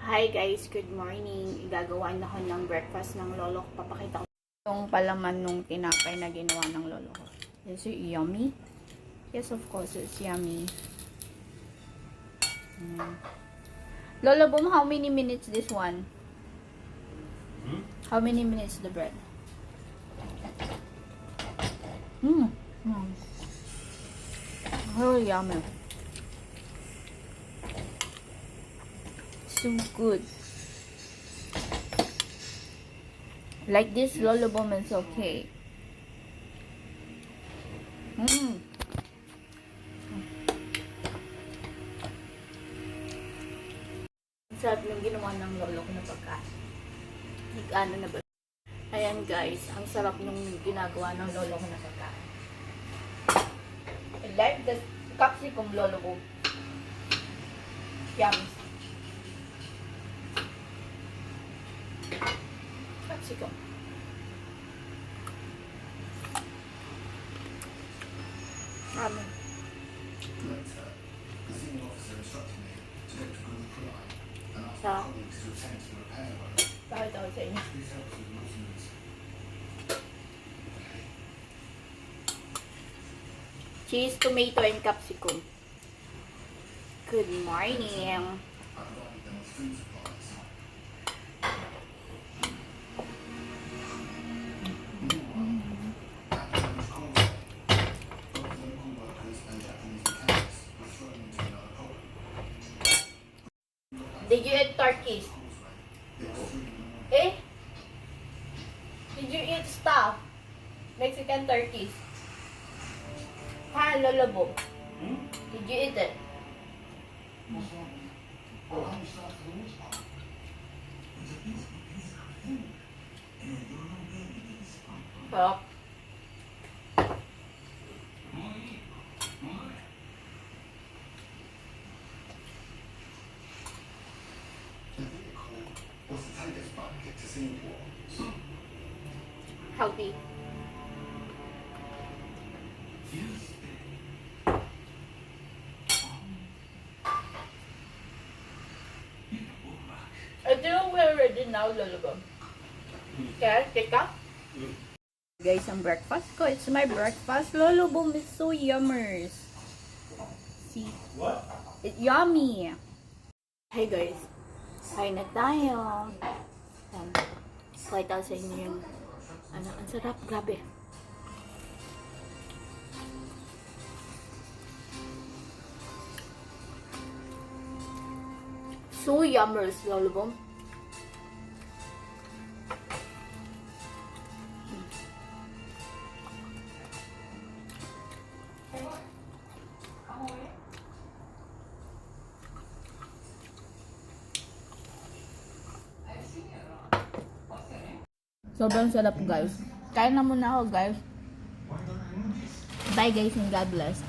Hi guys, good morning. Igagawa na ako ng breakfast ng lolo ko. Papakita ko yung palaman nung tinapay na ginawa ng lolo ko. Is it yummy? Yes, of course, it's yummy. Lolo Boom, how many minutes this one? How many minutes the bread? Oh, yummy. So good. Like this, Lolo Boom is okay. Sarap yung ginawa ng lolo ko na pagkain. Ano na ba? Ayan guys, ang sarap nung ginagawa ng lolo ko na pagkain. I like the capsicum, Lolo Boom. Yummy. Capsicum. Ramen. Sa bakit ako sa inyo? Cheese, tomato, and capsicum. Good morning. Did you eat turkeys? Eh? Did you eat stuff? Mexican turkeys? Ha, Lolo Boom? Did you eat it? Sarap. Healthy. I think we're ready now, Lolo Boom. Okay, take up. Guys, ang breakfast ko. It's my breakfast. Lolo Boom is so yummers. See? What? It's yummy. Hey guys, kain na tayo. Pakita ko sa inyo yung ang sarap, grabe. So yummers, Lolo Boom. Sobrang sarap guys. Kain na muna ako guys. Bye guys and God bless.